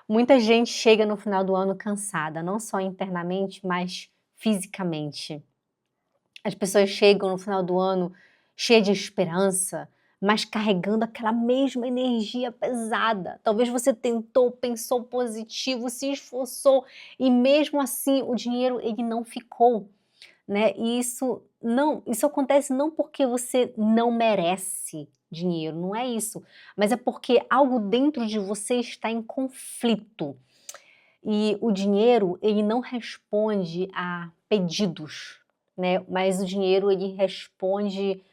Muita gente chega no final do ano cansada, não só internamente, mas fisicamente. As pessoas chegam no final do ano cheia de esperança, mas carregando aquela mesma energia pesada. Talvez você tentou, pensou positivo, se esforçou e mesmo assim o dinheiro ele não ficou, né? E isso acontece não porque você não merece dinheiro, não é isso, mas é porque algo dentro de você está em conflito. E o dinheiro, ele não responde a pedidos, né, mas o dinheiro ele responde,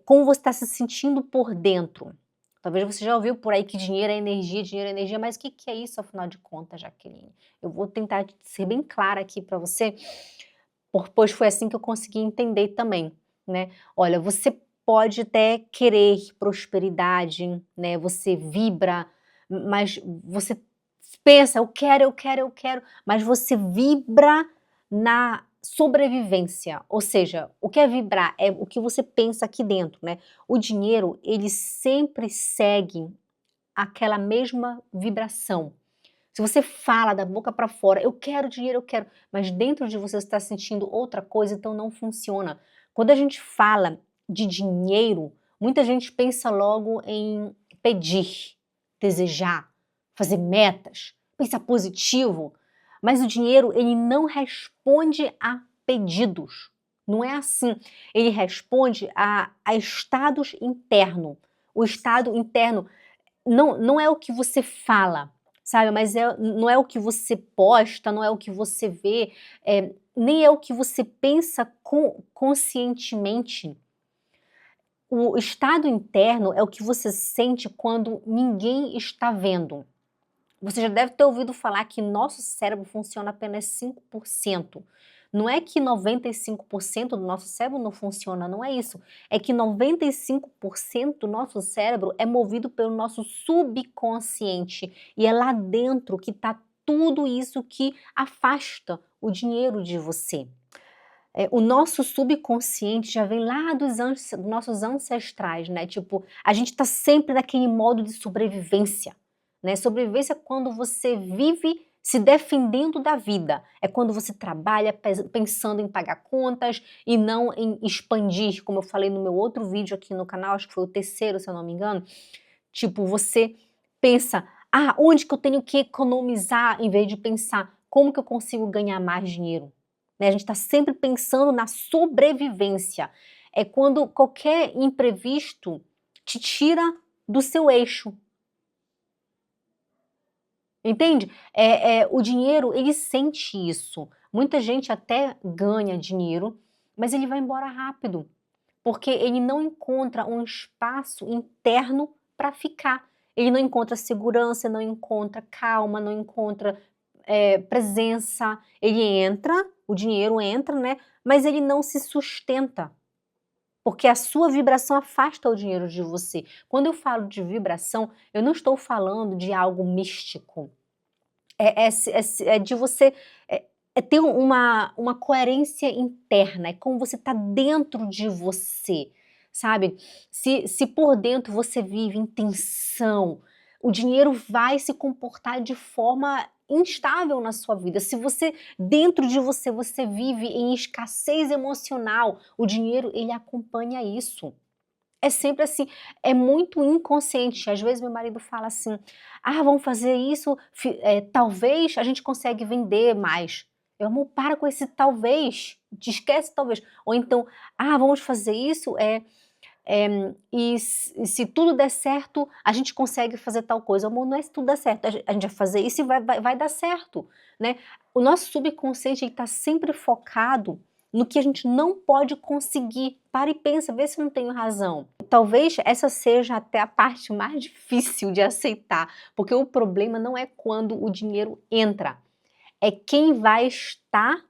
como você está se sentindo por dentro. Talvez você já ouviu por aí que dinheiro é energia, mas o que que é isso afinal de contas, Jaqueline? Eu vou tentar ser bem clara aqui para você, pois foi assim que eu consegui entender também, né. Olha, você pode até querer prosperidade, né, você vibra, mas você pensa: "Eu quero, eu quero, eu quero", mas você vibra na sobrevivência, ou seja, o que é vibrar? É o que você pensa aqui dentro, né. O dinheiro, ele sempre segue aquela mesma vibração. Se você fala da boca para fora: "Eu quero dinheiro, eu quero", mas dentro de você está sentindo outra coisa, então não funciona. Quando a gente fala de dinheiro, muita gente pensa logo em pedir, desejar, fazer metas, pensar positivo, mas o dinheiro ele não responde a pedidos, não é assim. Ele responde a estados interno. O estado interno não é o que você fala, sabe, mas não é o que você posta, não é o que você vê, nem é o que você pensa conscientemente. O estado interno é o que você sente quando ninguém está vendo. Você já deve ter ouvido falar que nosso cérebro funciona apenas 5%. Não é que 95% do nosso cérebro não funciona, não é isso. É que 95% do nosso cérebro é movido pelo nosso subconsciente. E é lá dentro que está tudo isso que afasta o dinheiro de você. O nosso subconsciente já vem lá dos nossos ancestrais, né? Tipo, a gente está sempre naquele modo de sobrevivência, né? Sobrevivência é quando você vive se defendendo da vida. É quando você trabalha pensando em pagar contas e não em expandir, como eu falei no meu outro vídeo aqui no canal, acho que foi o terceiro, se eu não me engano. Tipo, você pensa, onde que eu tenho que economizar, em vez de pensar como que eu consigo ganhar mais dinheiro. Né? A gente está sempre pensando na sobrevivência. É quando qualquer imprevisto te tira do seu eixo. Entende? O dinheiro, ele sente isso. Muita gente até ganha dinheiro, mas ele vai embora rápido, porque ele não encontra um espaço interno para ficar. Ele não encontra segurança, não encontra calma, não encontra presença. Ele entra, o dinheiro entra, né? Mas ele não se sustenta. Porque a sua vibração afasta o dinheiro de você. Quando eu falo de vibração, eu não estou falando de algo místico. É de você ter uma coerência interna, é como você está dentro de você, sabe. Se por dentro você vive em tensão, o dinheiro vai se comportar de forma instável na sua vida. Se você dentro de você, você vive em escassez emocional, o dinheiro ele acompanha isso. É sempre assim, é muito inconsciente. Às vezes meu marido fala assim: vamos fazer isso, talvez a gente consegue vender mais". Eu: "Amor, para com esse talvez, te esquece talvez". Ou então: vamos fazer isso, e se tudo der certo, a gente consegue fazer tal coisa". Amor, não é se tudo der certo, a gente vai fazer isso e vai dar certo, né. O nosso subconsciente ele tá sempre focado no que a gente não pode conseguir. Para e pensa, vê se eu não tenho razão. Talvez essa seja até a parte mais difícil de aceitar, porque o problema não é quando o dinheiro entra, é quem vai estar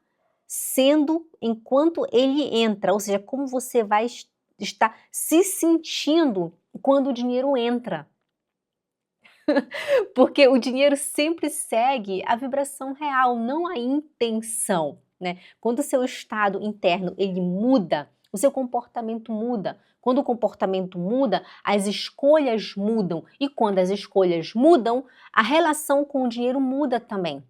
sendo enquanto ele entra, ou seja, como você vai estar se sentindo quando o dinheiro entra. Porque o dinheiro sempre segue a vibração real, não a intenção, né. Quando o seu estado interno ele muda, o seu comportamento muda. Quando o comportamento muda, as escolhas mudam. E quando as escolhas mudam, a relação com o dinheiro muda também.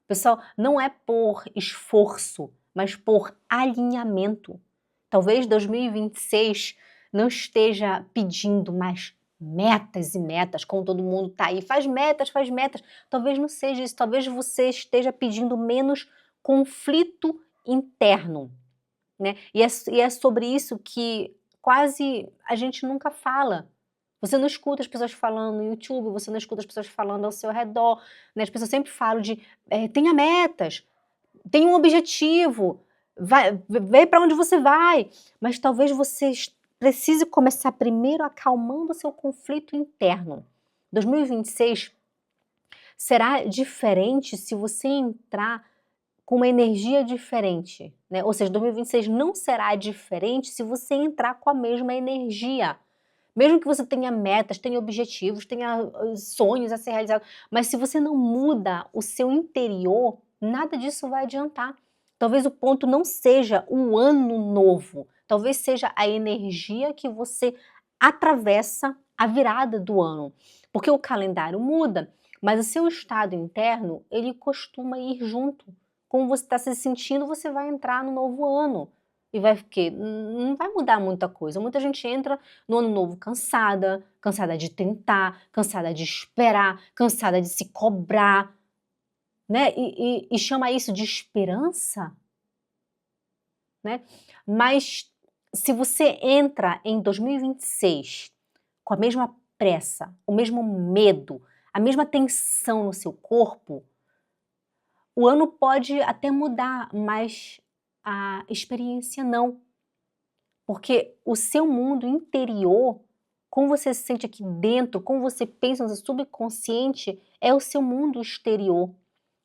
Pessoal, não é por esforço, mas por alinhamento. Talvez 2026 não esteja pedindo mais metas e metas, como todo mundo está aí. Faz metas, faz metas. Talvez não seja isso. Talvez você esteja pedindo menos conflito interno, né? E é sobre isso que quase a gente nunca fala. Você não escuta as pessoas falando no YouTube, você não escuta as pessoas falando ao seu redor, né? As pessoas sempre falam de tenha metas, tenha um objetivo, vê para onde você vai. Mas talvez você precise começar primeiro acalmando o seu conflito interno. 2026 será diferente se você entrar com uma energia diferente, né? Ou seja, 2026 não será diferente se você entrar com a mesma energia. Mesmo que você tenha metas, tenha objetivos, tenha sonhos a ser realizados, mas se você não muda o seu interior, nada disso vai adiantar. Talvez o ponto não seja o ano novo, talvez seja a energia que você atravessa a virada do ano. Porque o calendário muda, mas o seu estado interno, ele costuma ir junto. Como você está se sentindo, você vai entrar no novo ano. E vai o quê? Não vai mudar muita coisa. Muita gente entra no ano novo cansada, cansada de tentar, cansada de esperar, cansada de se cobrar, né? E chama isso de esperança, né? Mas se você entra em 2026 com a mesma pressa, o mesmo medo, a mesma tensão no seu corpo, o ano pode até mudar, mas a experiência não. Porque o seu mundo interior, como você se sente aqui dentro, como você pensa no seu subconsciente, é o seu mundo exterior.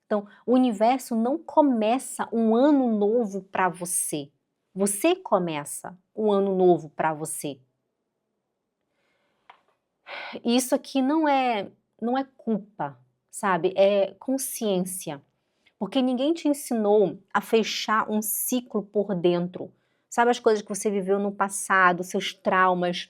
Então, o universo não começa um ano novo para você. Você começa um ano novo para você. E isso aqui não é culpa, sabe? É consciência. Porque ninguém te ensinou a fechar um ciclo por dentro. Sabe as coisas que você viveu no passado, seus traumas,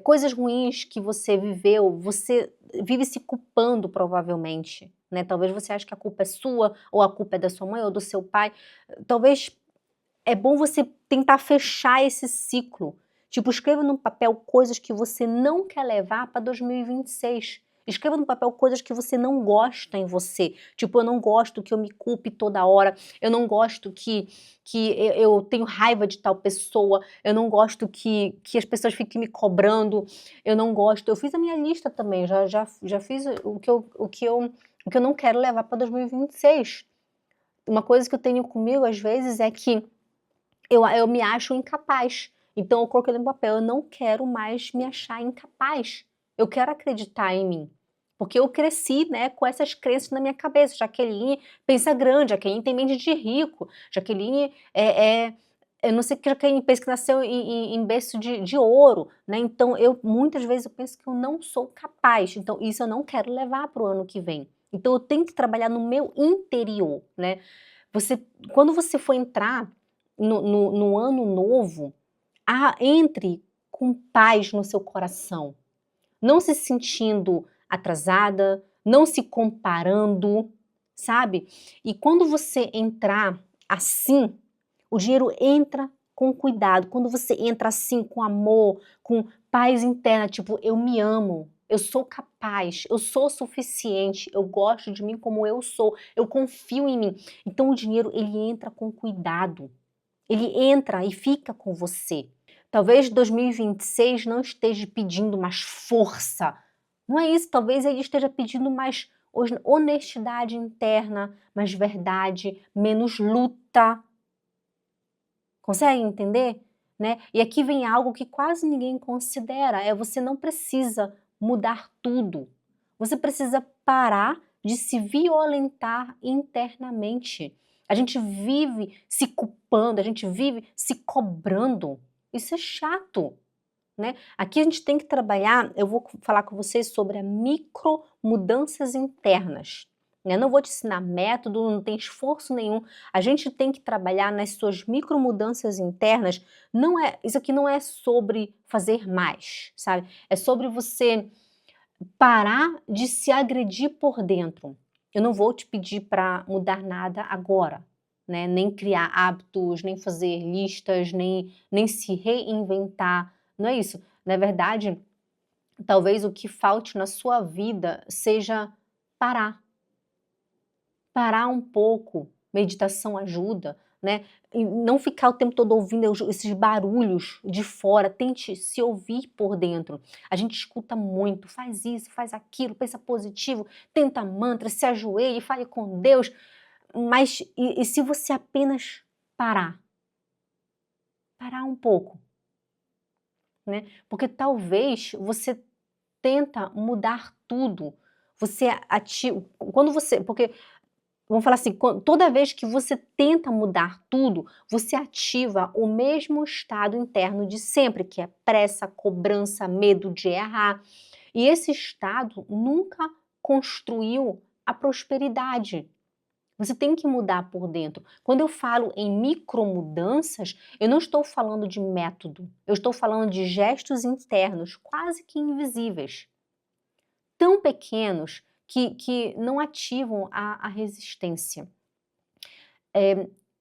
coisas ruins que você viveu, você vive se culpando provavelmente, né? Talvez você ache que a culpa é sua, ou a culpa é da sua mãe ou do seu pai. Talvez é bom você tentar fechar esse ciclo. Tipo, escreva no papel coisas que você não quer levar para 2026. Escreva no papel coisas que você não gosta em você. Tipo, eu não gosto que eu me culpe toda hora. Eu não gosto que eu tenho raiva de tal pessoa. Eu não gosto que as pessoas fiquem me cobrando. Eu não gosto. Eu fiz a minha lista também. Já fiz o que eu não quero levar para 2026. Uma coisa que eu tenho comigo às vezes é que eu me acho incapaz. Então eu coloquei no papel, eu não quero mais me achar incapaz. Eu quero acreditar em mim. Porque eu cresci, né, com essas crenças na minha cabeça. Jaqueline pensa grande, Jaqueline tem mente de rico, Jaqueline eu não sei que Jaqueline pensa que nasceu em berço de ouro, né? Então muitas vezes eu penso que eu não sou capaz. Então isso eu não quero levar para o ano que vem. Então eu tenho que trabalhar no meu interior, né? Quando você for entrar no ano novo, entre com paz no seu coração, não se sentindo atrasada, não se comparando, sabe? E quando você entrar assim, o dinheiro entra com cuidado. Quando você entra assim, com amor, com paz interna, tipo, eu me amo, eu sou capaz, eu sou suficiente, eu gosto de mim como eu sou, eu confio em mim. Então o dinheiro, ele entra com cuidado. Ele entra e fica com você. Talvez 2026 não esteja pedindo mais força. Não é isso, talvez ele esteja pedindo mais honestidade interna, mais verdade, menos luta. Consegue entender? Né? E aqui vem algo que quase ninguém considera, você não precisa mudar tudo. Você precisa parar de se violentar internamente. A gente vive se culpando, a gente vive se cobrando. Isso é chato, né? Aqui a gente tem que trabalhar, eu vou falar com vocês sobre a micro mudanças internas. né? Não vou te ensinar método, não tem esforço nenhum. A gente tem que trabalhar nas suas micromudanças internas. Isso aqui não é sobre fazer mais, sabe? É sobre você parar de se agredir por dentro. Eu não vou te pedir para mudar nada agora, né? Nem criar hábitos, nem fazer listas, nem se reinventar. Não é isso. Na verdade, talvez o que falte na sua vida seja parar. Parar um pouco. Meditação ajuda, né? E não ficar o tempo todo ouvindo esses barulhos de fora, tente se ouvir por dentro. A gente escuta muito, faz isso, faz aquilo, pensa positivo, tenta mantra, se ajoelhe, fale com Deus, mas e se você apenas parar? Parar um pouco, né? Porque talvez você tenta mudar tudo. Você ativa, quando você, porque vamos falar assim, toda vez que você tenta mudar tudo, você ativa o mesmo estado interno de sempre, que é pressa, cobrança, medo de errar. E esse estado nunca construiu a prosperidade. Você tem que mudar por dentro. Quando eu falo em micromudanças, eu não estou falando de método, eu estou falando de gestos internos, quase que invisíveis, tão pequenos que não ativam a resistência.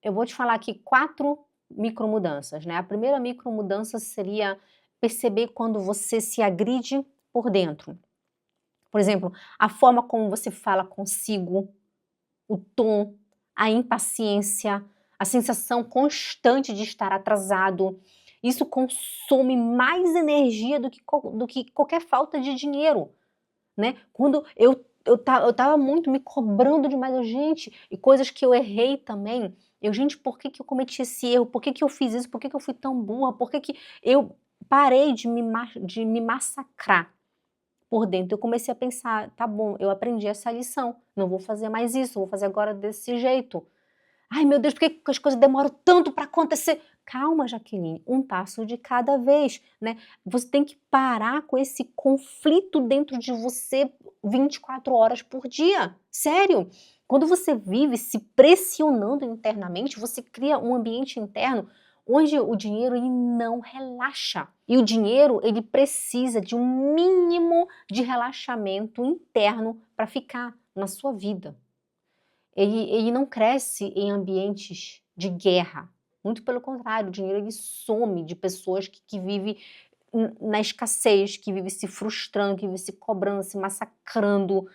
Eu vou te falar aqui 4 micromudanças, né. A primeira micromudança seria perceber quando você se agride por dentro. Por exemplo, a forma como você fala consigo, o tom, a impaciência, a sensação constante de estar atrasado. Isso consome mais energia do que qualquer falta de dinheiro, né. Quando eu estava muito me cobrando demais, eu: "Gente", e coisas que eu errei também, "Gente, por que que eu cometi esse erro? Por que que eu fiz isso? Por que que eu fui tão burra? Por que que" eu parei de me massacrar por dentro. Eu comecei a pensar: "Tá bom, eu aprendi essa lição, não vou fazer mais isso, vou fazer agora desse jeito". "Ai meu Deus, por que que as coisas demoram tanto para acontecer?". Calma, Jaqueline, um passo de cada vez, né. Você tem que parar com esse conflito dentro de você 24 horas por dia, sério. Quando você vive se pressionando internamente, você cria um ambiente interno onde o dinheiro ele não relaxa. E o dinheiro ele precisa de um mínimo de relaxamento interno para ficar na sua vida. Ele não cresce em ambientes de guerra, muito pelo contrário, o dinheiro ele some de pessoas que vive na escassez, que vive se frustrando, que vive se cobrando, se massacrando,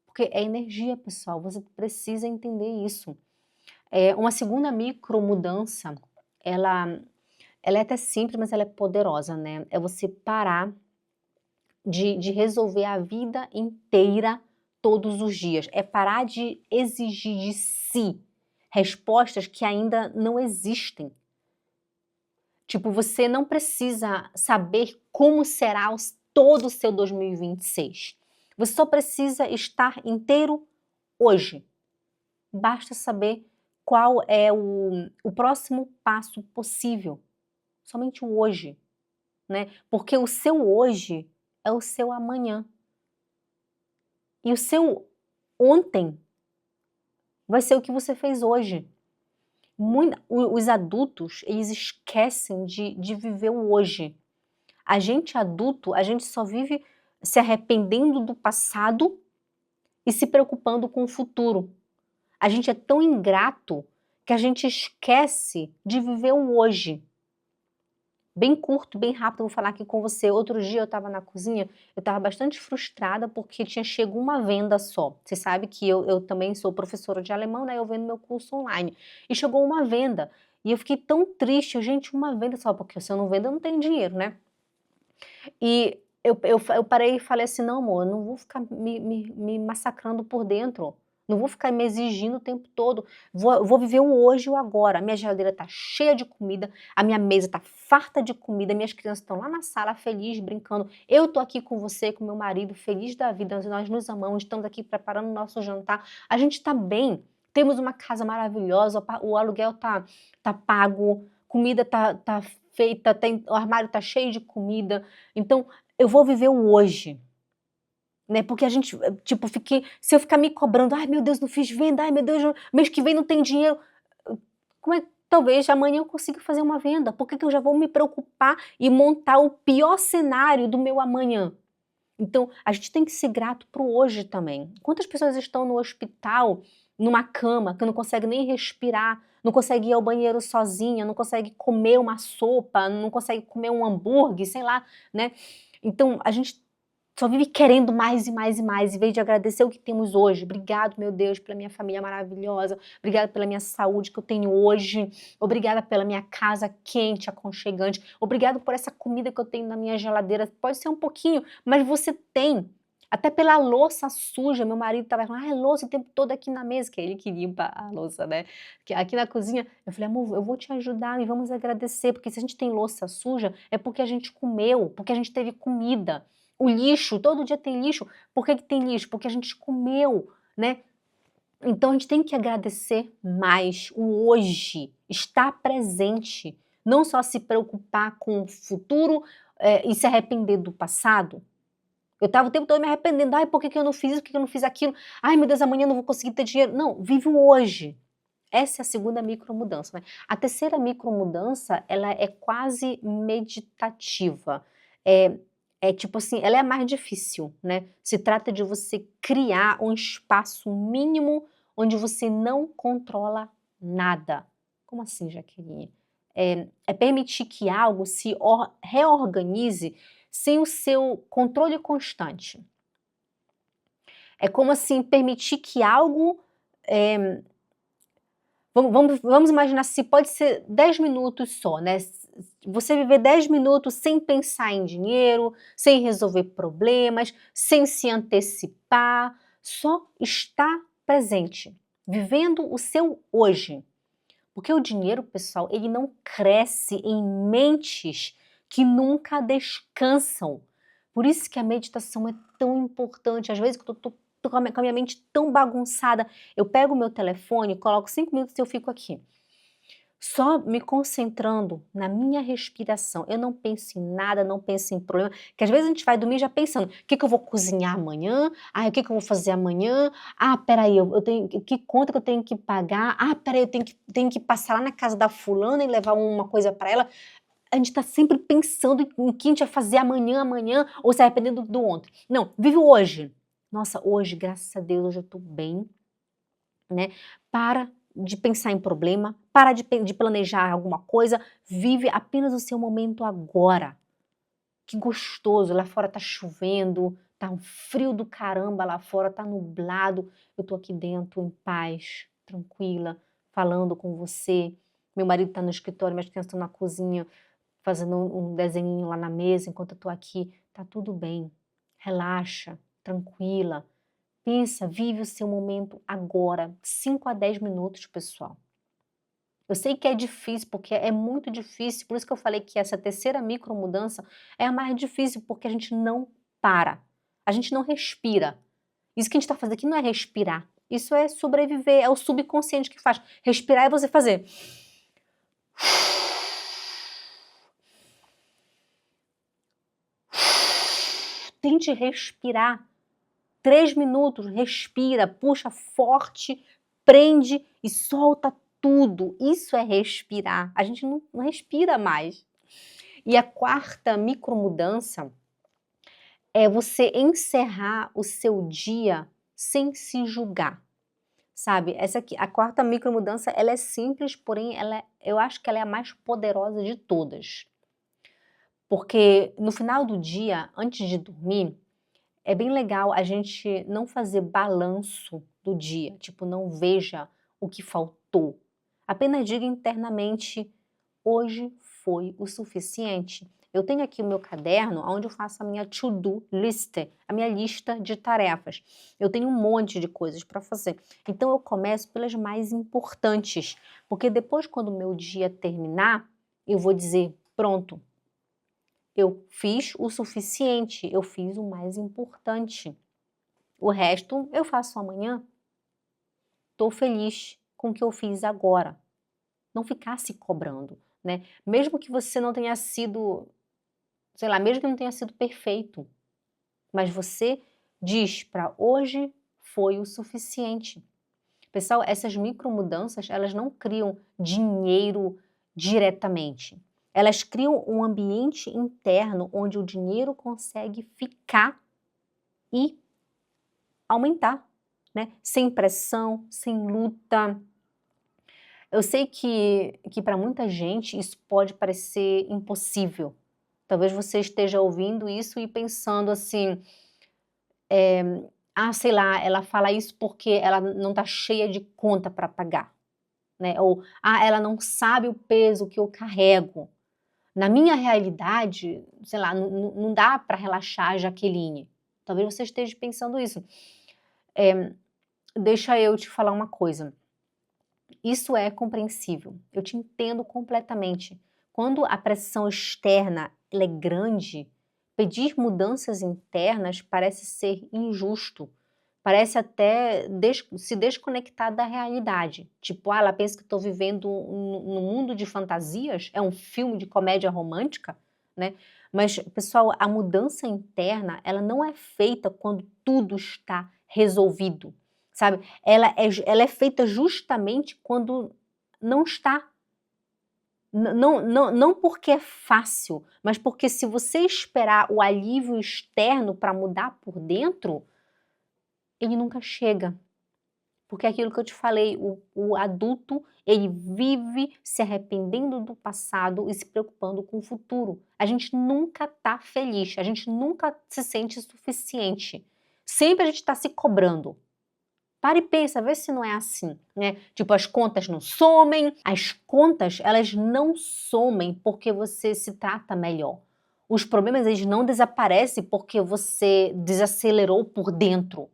porque é energia pessoal, você precisa entender isso. Uma segunda micromudança, ela ela é até simples, mas ela é poderosa, né, é você parar de resolver a vida inteira, todos os dias. É parar de exigir de si respostas que ainda não existem. Tipo, você não precisa saber como será todo o seu 2026. Você só precisa estar inteiro hoje. Basta saber qual é o próximo passo possível. Somente o hoje, né? Porque o seu hoje é o seu amanhã. E o seu ontem vai ser o que você fez hoje. Os adultos, eles esquecem de viver o hoje. A gente adulto, a gente só vive se arrependendo do passado e se preocupando com o futuro. A gente é tão ingrato que a gente esquece de viver o hoje. Bem curto, bem rápido, vou falar aqui com você. Outro dia eu estava na cozinha, eu estava bastante frustrada porque tinha chego uma venda só. Você sabe que eu também sou professora de alemão, né, eu vendo meu curso online. E chegou uma venda, e eu fiquei tão triste, gente, uma venda só, porque se eu não vendo eu não tenho dinheiro, né. E eu parei e falei assim: "Não amor, eu não vou ficar me massacrando por dentro, não vou ficar me exigindo o tempo todo, vou viver o hoje e o agora". A minha geladeira tá cheia de comida, a minha mesa tá farta de comida, minhas crianças estão lá na sala feliz, brincando, eu tô aqui com você, com meu marido, feliz da vida, nós nos amamos, estamos aqui preparando o nosso jantar, a gente tá bem, temos uma casa maravilhosa, o aluguel tá pago, comida tá feita, o armário tá cheio de comida, então eu vou viver o hoje. né? Porque a gente, tipo, se eu ficar me cobrando, ai meu Deus, não fiz venda, ai meu Deus, mês que vem não tem dinheiro, como é que talvez amanhã eu consiga fazer uma venda? Por que que eu já vou me preocupar e montar o pior cenário do meu amanhã? Então, a gente tem que ser grato para o hoje também. Quantas pessoas estão no hospital, numa cama, que não consegue nem respirar, não consegue ir ao banheiro sozinha, não consegue comer uma sopa, não consegue comer um hambúrguer, sei lá, né? Então, a gente só vive querendo mais e mais e mais, em vez de agradecer o que temos hoje. Obrigado, meu Deus, pela minha família maravilhosa, obrigada pela minha saúde que eu tenho hoje, obrigada pela minha casa quente, aconchegante, obrigado por essa comida que eu tenho na minha geladeira. Pode ser um pouquinho, mas você tem. Até pela louça suja, meu marido estava falando, ah, louça o tempo todo aqui na mesa, que ele que limpa a louça, né? Que aqui na cozinha, eu falei, amor, eu vou te ajudar e vamos agradecer, porque se a gente tem louça suja, é porque a gente comeu, porque a gente teve comida. O lixo, todo dia tem lixo. Por que que tem lixo? Porque a gente comeu, né? Então a gente tem que agradecer mais o hoje, estar presente, não só se preocupar com o futuro e se arrepender do passado. Eu estava o tempo todo me arrependendo, ai, por que que eu não fiz isso, por que que eu não fiz aquilo? Ai, meu Deus, amanhã eu não vou conseguir ter dinheiro. Não, vive o hoje. Essa é a segunda micromudança, né? A terceira micromudança, ela é quase meditativa. É, é tipo assim, ela é a mais difícil, né? Se trata de você criar um espaço mínimo onde você não controla nada. Como assim, Jaqueline? É permitir que algo se reorganize sem o seu controle constante. É como assim, permitir que algo vamos imaginar se pode ser 10 minutos só, né? Você viver 10 minutos sem pensar em dinheiro, sem resolver problemas, sem se antecipar, só estar presente, vivendo o seu hoje. Porque o dinheiro, pessoal, ele não cresce em mentes que nunca descansam. Por isso que a meditação é tão importante. Às vezes, quando eu tô com a minha mente tão bagunçada, eu pego o meu telefone, coloco 5 minutos e eu fico aqui. Só me concentrando na minha respiração. Eu não penso em nada, não penso em problema. Que às vezes a gente vai dormir já pensando, o que que eu vou cozinhar amanhã? Ah, o que que eu vou fazer amanhã? Ah, peraí, eu tenho, que conta que eu tenho que pagar? Ah, peraí, eu tenho que passar lá na casa da fulana e levar uma coisa para ela. A gente está sempre pensando em que a gente vai fazer amanhã, ou se arrependendo do ontem. Não, vive o hoje. Nossa, hoje, graças a Deus, hoje eu estou bem, né? Para de pensar em problema, para de planejar alguma coisa, vive apenas o seu momento agora. Que gostoso, lá fora tá chovendo, tá um frio do caramba lá fora, tá nublado, eu tô aqui dentro em paz, tranquila, falando com você. Meu marido tá no escritório, minhas crianças estão na cozinha, fazendo um desenhinho lá na mesa enquanto eu tô aqui. Tá tudo bem, relaxa, tranquila. Pensa, vive o seu momento agora, 5 a 10 minutos, pessoal. Eu sei que é difícil, porque é muito difícil, por isso que eu falei que essa terceira micromudança é a mais difícil, porque a gente não para, a gente não respira. Isso que a gente está fazendo aqui não é respirar, isso é sobreviver, é o subconsciente que faz. Respirar é você fazer. Tente respirar. 3 minutos, respira, puxa forte, prende e solta tudo. Isso é respirar. A gente não respira mais. E a quarta micromudança é você encerrar o seu dia sem se julgar, sabe? Essa aqui, a quarta micromudança, ela é simples, porém eu acho que ela é a mais poderosa de todas. Porque no final do dia, antes de dormir, é bem legal a gente não fazer balanço do dia, tipo, não veja o que faltou. Apenas diga internamente, hoje foi o suficiente. Eu tenho aqui o meu caderno onde eu faço a minha to-do list, a minha lista de tarefas. Eu tenho um monte de coisas para fazer. Então eu começo pelas mais importantes, porque depois quando o meu dia terminar, eu vou dizer, pronto, eu fiz o suficiente, eu fiz o mais importante. O resto eu faço amanhã. Estou feliz com o que eu fiz agora. Não ficar se cobrando, né? Mesmo que você não tenha sido, sei lá, mesmo que não tenha sido perfeito, mas você diz para hoje foi o suficiente. Pessoal, essas micromudanças, elas não criam dinheiro diretamente. Elas criam um ambiente interno onde o dinheiro consegue ficar e aumentar, né? Sem pressão, sem luta. Eu sei que para muita gente isso pode parecer impossível. Talvez você esteja ouvindo isso e pensando assim, ah, sei lá, ela fala isso porque ela não está cheia de conta para pagar, né? Ou, ah, ela não sabe o peso que eu carrego. Na minha realidade, sei lá, não dá para relaxar, Jaqueline. Talvez você esteja pensando isso. Deixa eu te falar uma coisa. Isso é compreensível, eu te entendo completamente. Quando a pressão externa ela é grande, pedir mudanças internas parece ser injusto, parece até se desconectar da realidade. Tipo, ah, ela pensa que estou vivendo num mundo de fantasias, é um filme de comédia romântica, né? Mas, pessoal, a mudança interna, ela não é feita quando tudo está resolvido, sabe? Ela é feita justamente quando não está. Não porque é fácil, mas porque se você esperar o alívio externo para mudar por dentro, ele nunca chega. Porque é aquilo que eu te falei, o adulto, ele vive se arrependendo do passado e se preocupando com o futuro. A gente nunca está feliz, a gente nunca se sente suficiente. Sempre a gente está se cobrando. Para e pensa, vê se não é assim, né? Tipo, as contas não somem, as contas, elas não somem porque você se trata melhor. Os problemas, eles não desaparecem porque você desacelerou por dentro.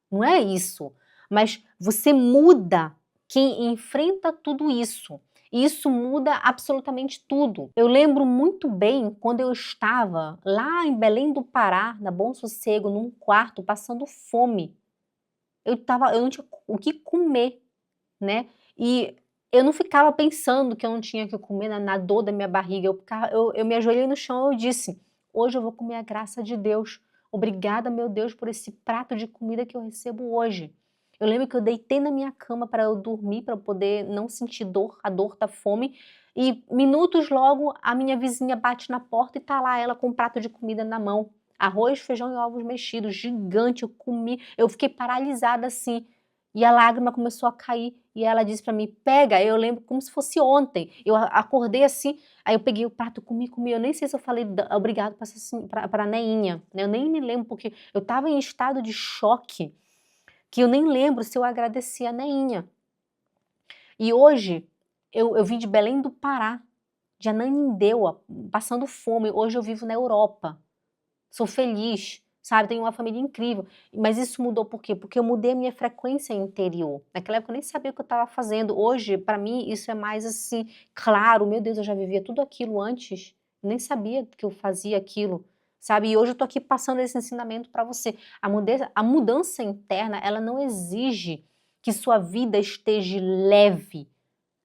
Não é isso. Mas você muda quem enfrenta tudo isso. E isso muda absolutamente tudo. Eu lembro muito bem quando eu estava lá em Belém do Pará, na Bom Sossego, num quarto, passando fome. Eu não tinha o que comer, né, e eu não ficava pensando que eu não tinha o que comer na dor da minha barriga, eu me ajoelhei no chão e eu disse: "Hoje eu vou comer a graça de Deus. Obrigada, meu Deus, por esse prato de comida que eu recebo hoje". Eu lembro que eu deitei na minha cama para eu dormir, para eu poder não sentir dor, a dor da fome, e minutos logo a minha vizinha bate na porta e tá lá ela com um prato de comida na mão. Arroz, feijão e ovos mexidos, gigante, eu comi, eu fiquei paralisada assim, e a lágrima começou a cair, e ela disse para mim: "Pega", eu lembro como se fosse ontem, eu acordei assim, aí eu peguei o prato, comi, eu nem sei se eu falei obrigado pra Neinha, né, eu nem me lembro, porque eu estava em estado de choque, que eu nem lembro se eu agradeci a Neinha. E hoje, eu vim de Belém do Pará, de Ananindeua, passando fome, hoje eu vivo na Europa. Sou feliz, sabe, tenho uma família incrível, mas isso mudou por quê? Porque eu mudei a minha frequência interior. Naquela época eu nem sabia o que eu estava fazendo, hoje para mim isso é mais assim, claro, meu Deus, eu já vivia tudo aquilo antes, nem sabia que eu fazia aquilo, sabe, e hoje eu tô aqui passando esse ensinamento para você. A mudança interna, ela não exige que sua vida esteja leve,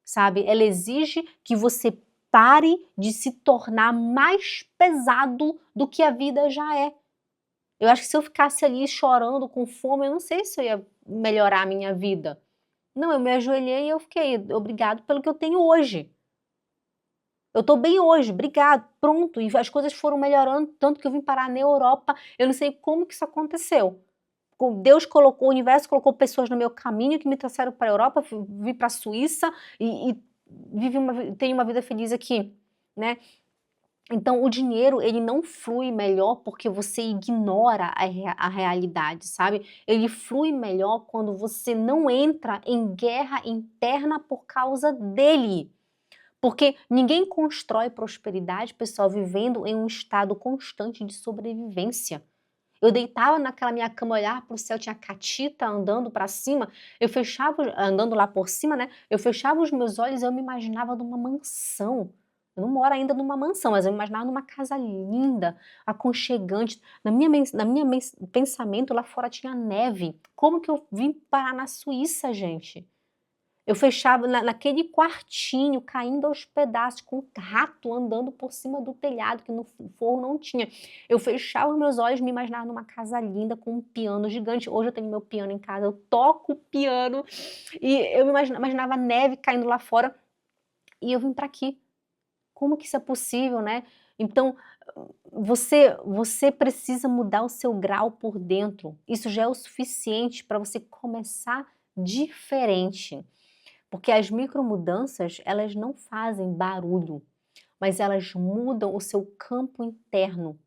sabe, ela exige que você pare de se tornar mais pesado do que a vida já é. Eu acho que se eu ficasse ali chorando com fome, eu não sei se eu ia melhorar a minha vida. Não, eu me ajoelhei e eu fiquei, obrigado pelo que eu tenho hoje. Eu tô bem hoje, obrigado, pronto. E as coisas foram melhorando, tanto que eu vim parar na Europa, eu não sei como que isso aconteceu. Deus colocou, o universo colocou pessoas no meu caminho que me trouxeram para a Europa, vim para a Suíça e tenho uma vida feliz aqui, né? Então o dinheiro, ele não flui melhor porque você ignora a realidade, sabe. Ele flui melhor quando você não entra em guerra interna por causa dele. Porque ninguém constrói prosperidade, pessoal, vivendo em um estado constante de sobrevivência. Eu deitava naquela minha cama, olhava para o céu, tinha catita andando para cima, eu fechava andando lá por cima, né, eu fechava os meus olhos e eu me imaginava numa mansão. Eu não moro ainda numa mansão, mas eu me imaginava numa casa linda, aconchegante. Na minha pensamento, lá fora tinha neve. Como que eu vim parar na Suíça, gente? Eu fechava naquele quartinho, caindo aos pedaços, com um rato andando por cima do telhado, que no forro não tinha. Eu fechava os meus olhos, me imaginava numa casa linda, com um piano gigante. Hoje eu tenho meu piano em casa, eu toco piano, e eu me imaginava a neve caindo lá fora, e eu vim para aqui. Como que isso é possível, né? Então, você precisa mudar o seu grau por dentro. Isso já é o suficiente para você começar diferente. Porque as micromudanças, elas não fazem barulho, mas elas mudam o seu campo interno.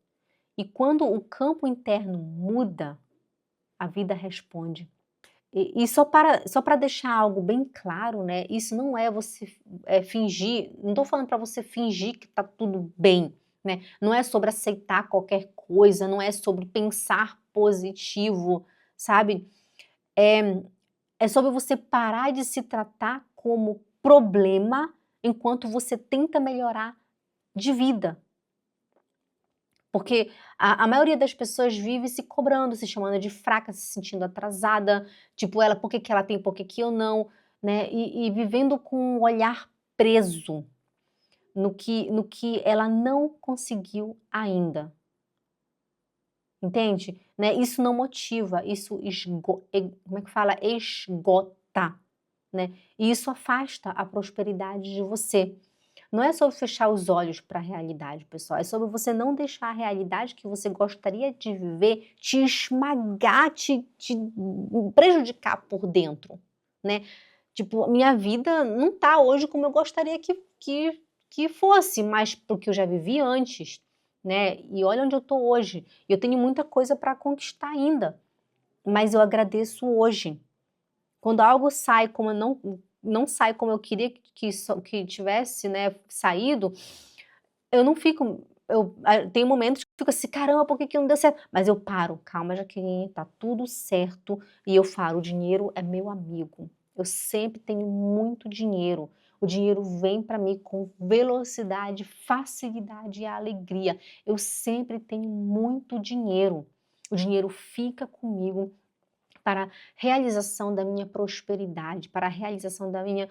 E quando o campo interno muda, a vida responde. E só para deixar algo bem claro, né, isso não é você, fingir, não estou falando para você fingir que está tudo bem, né, não é sobre aceitar qualquer coisa, não é sobre pensar positivo, sabe. É é sobre você parar de se tratar como problema, enquanto você tenta melhorar de vida. Porque a maioria das pessoas vive se cobrando, se chamando de fraca, se sentindo atrasada, tipo ela, por que que ela tem, por que que eu não, né, e vivendo com um olhar preso no que ela não conseguiu ainda, entende? Né, isso não motiva, isso como é que fala? Esgota, né, e isso afasta a prosperidade de você. Não é sobre fechar os olhos para a realidade, pessoal, é sobre você não deixar a realidade que você gostaria de viver te esmagar, te prejudicar por dentro, né. Tipo, minha vida não tá hoje como eu gostaria que fosse, mas porque eu já vivi antes, né, e olha onde eu tô hoje, e eu tenho muita coisa para conquistar ainda, mas eu agradeço hoje. Quando algo sai como eu não sai como eu queria que tivesse, né, saído, eu não fico tem momentos que eu fico assim: "Caramba, por que que não deu certo?", mas eu paro: "Calma, Jaqueline, tá tudo certo", e eu falo: "O dinheiro é meu amigo, eu sempre tenho muito dinheiro, o dinheiro vem para mim com velocidade, facilidade e alegria, eu sempre tenho muito dinheiro, o dinheiro fica comigo para a realização da minha prosperidade, para a realização da minha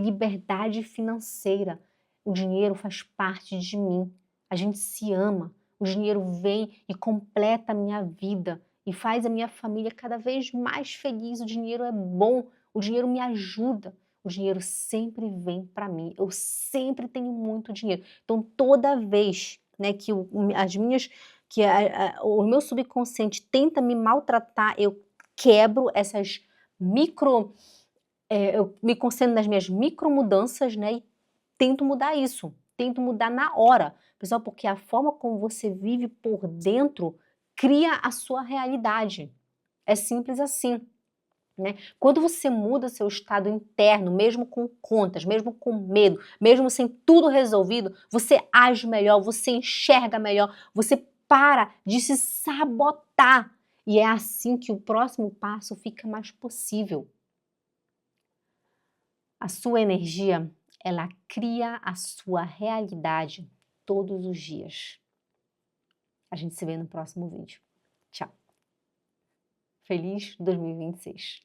liberdade financeira. O dinheiro faz parte de mim. A gente se ama. O dinheiro vem e completa a minha vida e faz a minha família cada vez mais feliz. O dinheiro é bom, o dinheiro me ajuda. O dinheiro sempre vem para mim. Eu sempre tenho muito dinheiro. Então, toda vez, né, que as minhas o meu subconsciente tenta me maltratar, eu quebro essas micro eu me concentro nas minhas micromudanças, né, e tento mudar isso, tento mudar na hora. Pessoal, porque a forma como você vive por dentro cria a sua realidade. É simples assim, né. Quando você muda seu estado interno, mesmo com contas, mesmo com medo, mesmo sem tudo resolvido, você age melhor, você enxerga melhor, você para de se sabotar. E é assim que o próximo passo fica mais possível. A sua energia, ela cria a sua realidade todos os dias. A gente se vê no próximo vídeo. Tchau. Feliz 2026.